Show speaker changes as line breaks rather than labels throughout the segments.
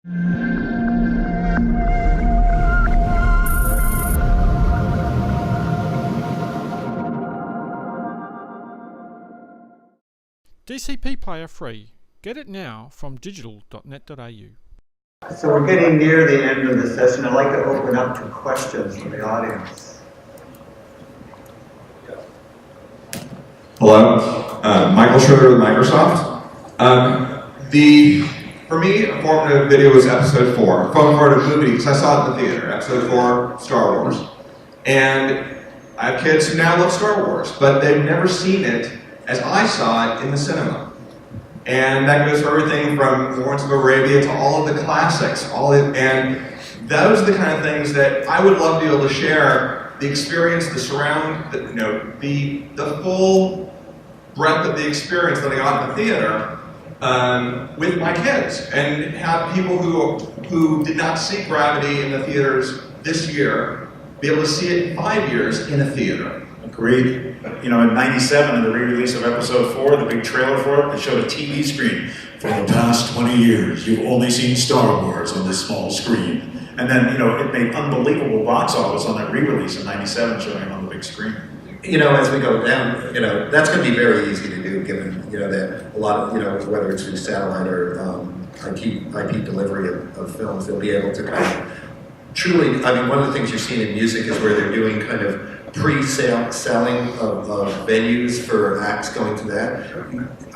DCP Player free. Get it now from digital.net.au.
So we're getting near the end of the session. I'd like to open up to questions from the audience.
Hello, Michael Schroeder with Microsoft. For me, a formative video was episode 4, formative movie, because I saw it in the theater, episode 4, Star Wars. And I have kids who now love Star Wars, but they've never seen it as I saw it in the cinema. And that goes for everything from Lawrence of Arabia to all of the classics. And those are the kind of things that I would love to be able to share, the experience, the surround, the full breadth of the experience that I got in the theater with my kids, and have people who did not see Gravity in the theaters this year be able to see it in 5 years in a theater.
Agreed. In '97, in the re-release of episode 4, the big trailer for it, they showed a TV screen. For the past 20 years, you've only seen Star Wars on this small screen. And then, it made unbelievable box office on that re-release in '97, showing it on the big screen.
As we go down, that's going to be very easy to do, given, that a lot of, whether it's through satellite or IP delivery of films, they'll be able to kind of truly, one of the things you're seeing in music is where they're doing kind of pre-selling of venues for acts going to that.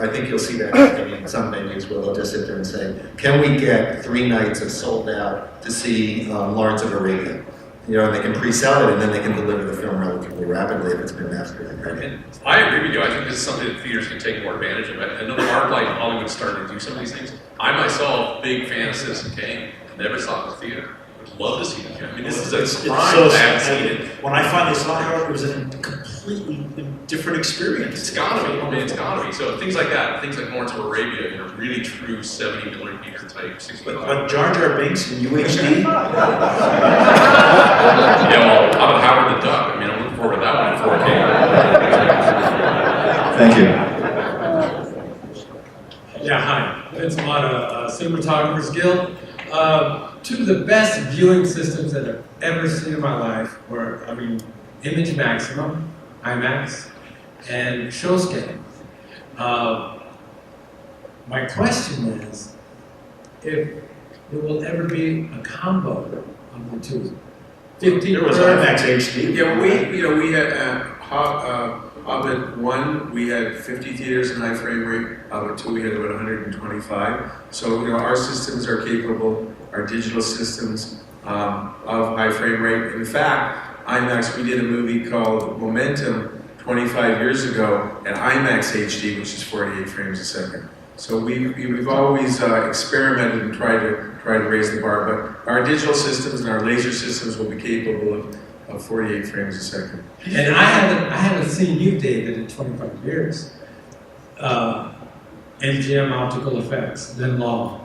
I think you'll see that happening in some venues where they'll just sit there and say, can we get 3 nights of sold out to see Lawrence of Arabia? And they can pre-sell it, and then they can deliver the film relatively rapidly if it's been mastered. Right?
I agree with you. I think this is something that theaters can take more advantage of. I know the ArcLight in Hollywood started to do some of these things. I myself, big fan of Citizen Kane, never saw it in the theater. Would love to see it. This is a crime
so
I haven't seen it.
When I finally saw it, it was a completely different experience.
It's gotta be. It's gotta be. So things like that, things like Lawrence of Arabia, really true 70mm type 65.
But Jar Jar Binks in UHD?
Yeah, well, how about Howard the Duck? I'm looking forward to that one in
Thank you.
Yeah, hi. Vince Mata, Cinematographer's Guild. 2 of the best viewing systems that I've ever seen in my life were, Image Maximum, IMAX, and ShowScan. My question is, if there will ever be a combo of the 2. 15
There was IMAX HD.
Yeah, we had Hobbit 1, we had 50 theaters in high frame rate. Hobbit 2, we had about 125. So, our systems are capable, our digital systems of high frame rate. In fact, IMAX, we did a movie called Momentum 25 years ago at IMAX HD, which is 48 frames a second. So we've always experimented and tried to raise the bar, but our digital systems and our laser systems will be capable of 48 frames a second.
And I haven't seen you, David, in 25 years. MGM Optical Effects, then Law.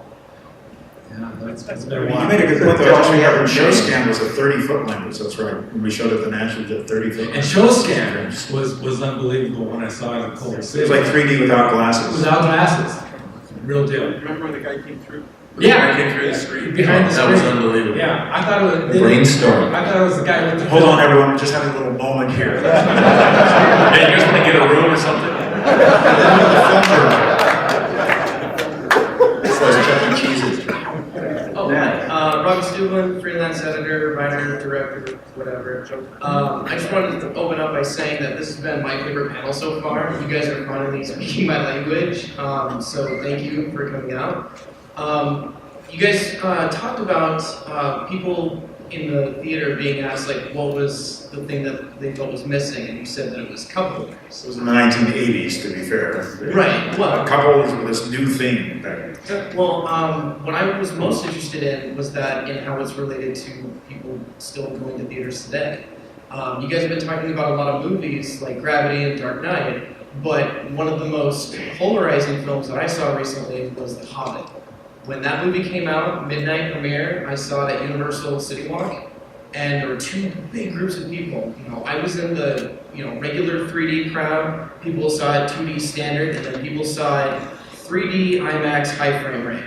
Yeah, that's been a while.
You made a good point, though. I just remember ShowScan was a 30-foot lens. That's right. When we showed it at the National, it was a 30-foot
And ShowScan was unbelievable when I saw it in Culver City.
It was like 3D without glasses.
Without glasses. Real deal.
Remember when the guy came through?
Yeah.
Came through the screen.
Behind the screen.
That was unbelievable.
Yeah, I thought it was...
Brainstorm.
I thought it was the guy with the...
Hold on, everyone. We're just having a little moment here.
Yeah, you guys want to get a room or something?
Rob Stubblin, freelance editor, writer, director, whatever. I just wanted to open up by saying that this has been my favorite panel so far. You guys are finally speaking my language, so thank you for coming out. You guys talked about people in the theater being asked, what was the thing that they felt was missing, and you said that it was couples.
It was in the 1980s, to be fair.
Right, well...
Couples were this new thing back then.
Well, what I was most interested in was that in how it's related to people still going to theaters today. You guys have been talking about a lot of movies like Gravity and Dark Knight, but one of the most polarizing films that I saw recently was The Hobbit. When that movie came out, midnight premiere, I saw it at Universal City Walk, and there were 2 big groups of people. I was in the regular 3D crowd. People saw it 2D standard, and then people saw it 3D IMAX high frame rate.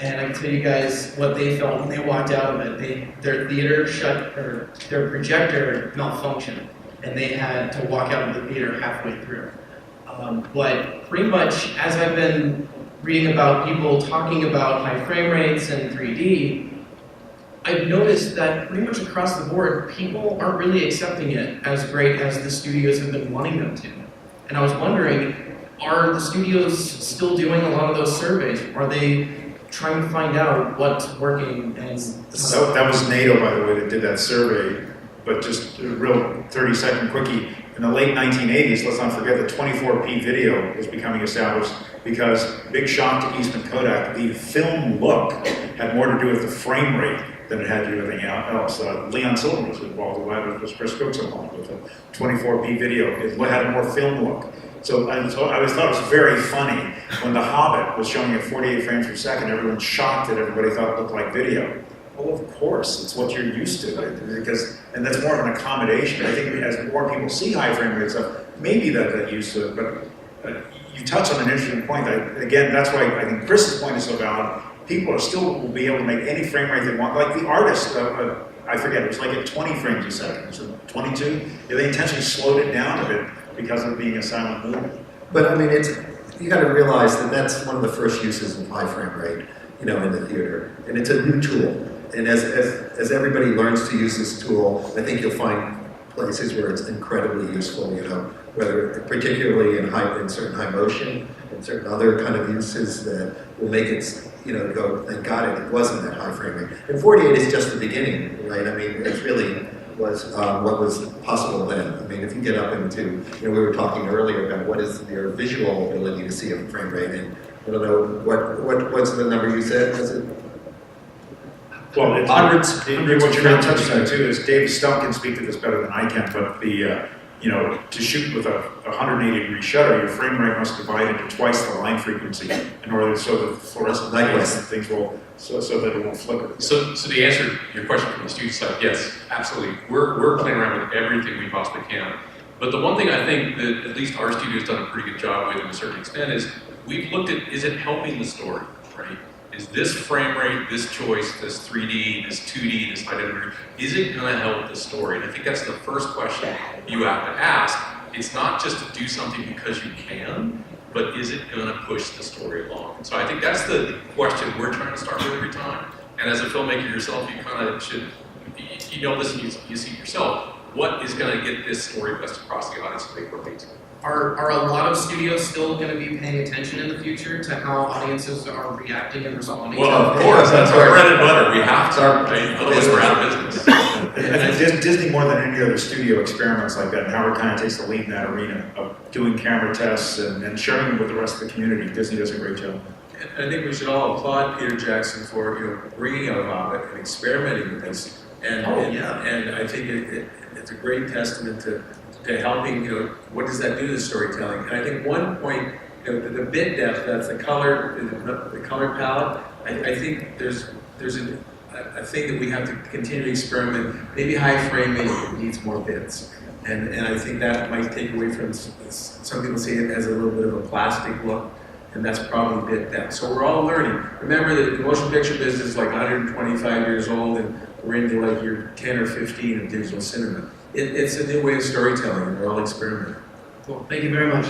and I can tell you guys what they felt when they walked out of it. Their theater shut, or their projector malfunctioned, and they had to walk out of the theater halfway through. But pretty much, as I've been reading about people talking about high frame rates and 3D, I've noticed that pretty much across the board, people aren't really accepting it as great as the studios have been wanting them to. And I was wondering, are the studios still doing a lot of those surveys? Are they trying to find out what's working? And
So that was NATO, by the way, that did that survey. But just a real 30-second quickie. In the late 1980s, let's not forget that 24p video was becoming established because, big shock to Eastman Kodak, the film look had more to do with the frame rate than it had to do with anything else. Leon Silver was involved with that, was Chris Cook's involved with the 24p video. It had a more film look. So I always thought it was very funny when The Hobbit was showing at 48 frames per second, everyone's shocked that everybody thought it looked like video. Well, of course, it's what you're used to, and that's more of an accommodation. I think as more people see high frame rate stuff, maybe that get used to it, but you touch on an interesting point. Again, that's why I think Chris's point is so valid. People will be able to make any frame rate they want. Like the artist, I forget, it was like at 20 frames a second, was it 22? Yeah, they intentionally slowed it down a bit because of being a silent movie.
But I mean, you got to realize that that's one of the first uses of high frame rate, in the theater, and it's a new tool. And as everybody learns to use this tool, I think you'll find places where it's incredibly useful, whether particularly in certain high motion and certain other kind of uses that will make it, go, thank God it wasn't that high frame rate. And 48 is just the beginning, right? I mean, it really was what was possible then. I mean, if you get up into, we were talking earlier about what is your visual ability to see a frame rate, and I don't know, what's the number you said? Was it?
Well, it's hundreds. What you're not touching on too is Dave Stump can speak to this better than I can, but to shoot with a 180-degree shutter, your frame rate must divide into twice the line frequency in order so that the fluorescent lights and things will, so that it won't flicker.
So to answer your question from the student side, yes, absolutely. We're playing around with everything we possibly can. But the one thing I think that at least our studio's done a pretty good job with, to a certain extent, is we've looked at, is it helping the story, right? Is this frame rate, this choice, this 3D, this 2D, this identity, is it going to help the story? And I think that's the first question you have to ask. It's not just to do something because you can, but is it going to push the story along? And so I think that's the question we're trying to start with every time. And as a filmmaker yourself, you kind of should, this and you see yourself, what is going to get this story best across the audience that they relate to?
Are a lot of studios still going to be paying attention in the future to how audiences are reacting and responding?
Well, of course, that's our bread and butter. We have to, right? Otherwise we're out of business.
And Disney, more than any other studio, experiments like that, and Howard kind of takes the lead in that arena of doing camera tests and sharing them with the rest of the community. Disney does a great job.
And I think we should all applaud Peter Jackson for bringing out Hobbit and experimenting with this. And I think it's a great testament to helping, what does that do to storytelling? And I think one point, the bit depth, that's the color palette. I think there's a thing that we have to continue to experiment. Maybe high frame rate needs more bits, and I think that might take away from some people see it as a little bit of a plastic look, and that's probably bit depth. So we're all learning. Remember that the motion picture business is like 125 years old, and we're into like year 10 or 15 of digital cinema. It's a new way of storytelling, and we're all experimenting.
Cool. Thank you very much.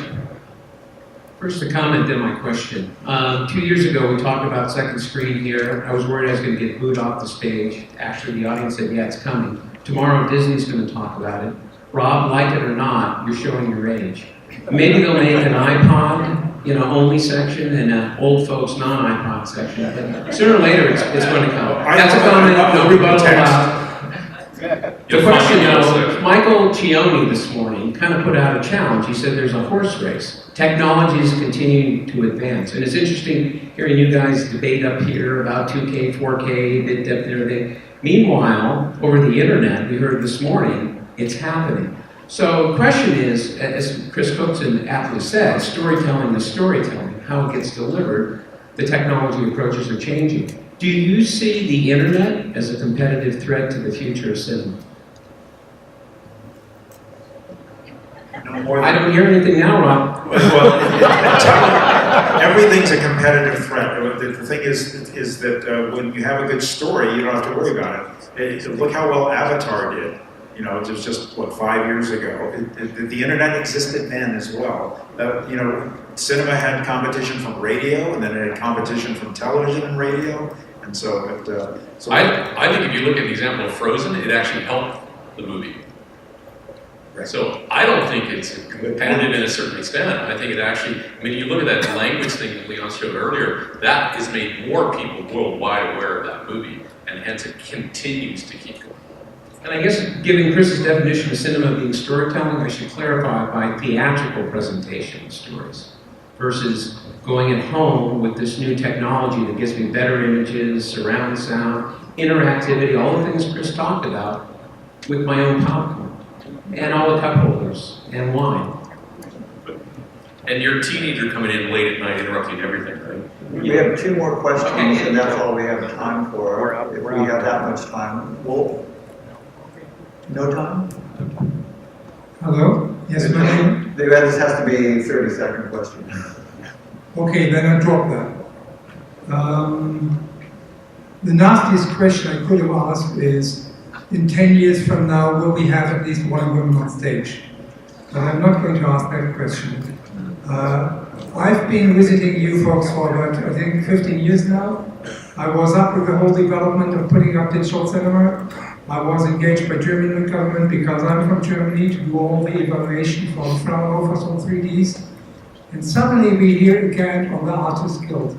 First a comment, then my question. 2 years ago, we talked about second screen here. I was worried I was going to get booed off the stage. Actually, the audience said, yeah, it's coming. Tomorrow, Disney's going to talk about it. Rob, like it or not, you're showing your age. Maybe they'll make an iPod, only section and an old folks non-iPod section. But sooner or later, it's going to come. That's a comment. No rebuttal allowed. The question, Michael Cioni this morning kind of put out a challenge. He said there's a horse race. Technology is continuing to advance. And it's interesting hearing you guys debate up here about 2K, 4K, bit depth and everything. Meanwhile, over the internet, we heard this morning, it's happening. So the question is, as Chris Cookson aptly said, storytelling is storytelling. How it gets delivered, the technology approaches are changing. Do you see the internet as a competitive threat to the future of cinema?
No more
I don't hear anything now, Rob.
everything's a competitive threat. The thing is that when you have a good story, you don't have to worry about it. Look how well Avatar did. You know, it was just, what, 5 years ago. The internet existed then as well. You know, cinema had competition from radio, and then it had competition from television and radio. And so,
I think if you look at the example of Frozen, it actually helped the movie.
Right.
So I don't think it's competitive in a certain extent. I think it actually, I mean, you look at that language thing that Leon showed earlier, that has made more people worldwide aware of that movie, and hence it continues to keep going.
And I guess, given Chris's definition of cinema being storytelling, I should clarify by theatrical presentation of stories versus going at home with this new technology that gives me better images, surround sound, interactivity, all the things Chris talked about with my own popcorn and all the cup holders and wine.
And your teenager coming in late at night interrupting everything, right?
We have 2 more questions, and that's all we have time for. If we have that much time, no time?
Hello? Yes, my name?
This has to be a 30-second question.
Okay, then I drop that. The nastiest question I could have asked is, in 10 years from now, will we have at least one woman on stage? But I'm not going to ask that question. I've been visiting you folks for about, I think, 15 years now. I was up with the whole development of putting up digital cinema. I was engaged by German government because I'm from Germany to do all the evaluation for Fraunhofer's on 3Ds. And suddenly we hear again on the Artists Guild.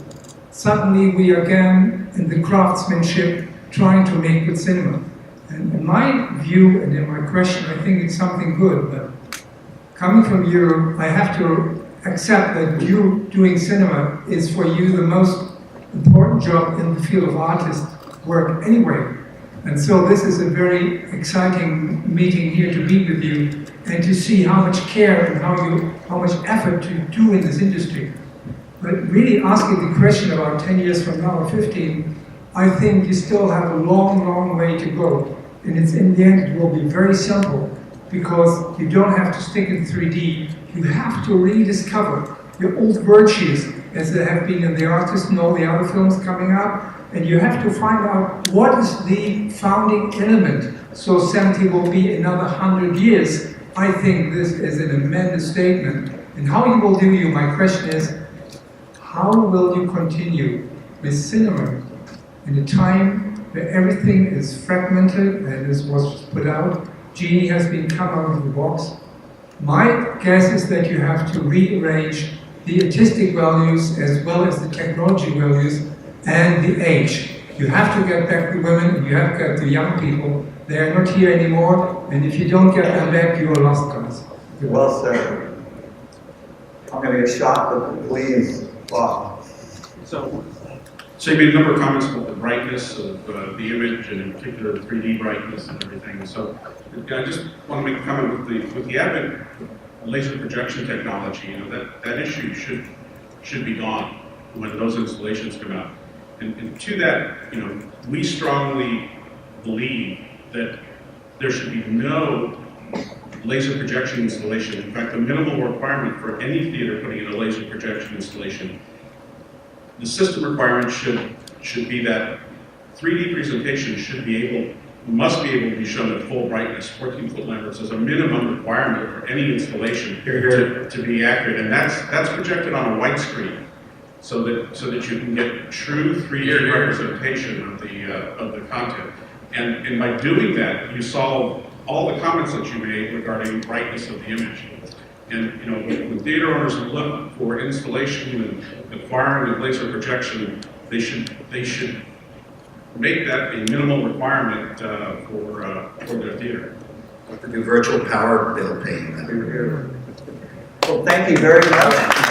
Suddenly we again in the craftsmanship trying to make good cinema. And in my view and in my question, I think it's something good. But coming from Europe, I have to accept that you doing cinema is for you the most important job in the field of artist work anyway. And so this is a very exciting meeting here to be with you and to see how much care and how much effort you do in this industry. But really asking the question about 10 years from now or 15, I think you still have a long, long way to go. And it's in the end, it will be very simple because you don't have to stick in 3D. You have to rediscover your old virtues as they have been in The Artist and all the other films coming up. And you have to find out what is the founding element. So 70 will be another 100 years. I think this is an immense statement. And how you will do my question is, how will you continue with cinema in a time where everything is fragmented and as was put out? Genie has been come out of the box. My guess is that you have to rearrange the artistic values as well as the technology values and the age. You have to get back the women, and you have to get the young people. They are not here anymore, and if you don't get them back, you are lost, guys.
Well said. I'm going to get shot, but please, Bob.
So you made a number of comments about the brightness of the image, and in particular the 3D brightness and everything. So I just want to make a comment with the advent of laser projection technology. That issue should be gone when those installations come out. And to that, we strongly believe that there should be no laser projection installation. In fact, the minimal requirement for any theater putting in a laser projection installation, the system requirement should be that 3D presentation must be able to be shown at full brightness, 14-foot lamberts as a minimum requirement for any installation to be accurate, and that's projected on a white screen. So that you can get true 3D representation of the content, and by doing that, you solve all the comments that you made regarding brightness of the image. And when theater owners look for installation and acquiring of laser projection, they should make that a minimal requirement for their theater.
The virtual power bill paying.
Well, thank you very much.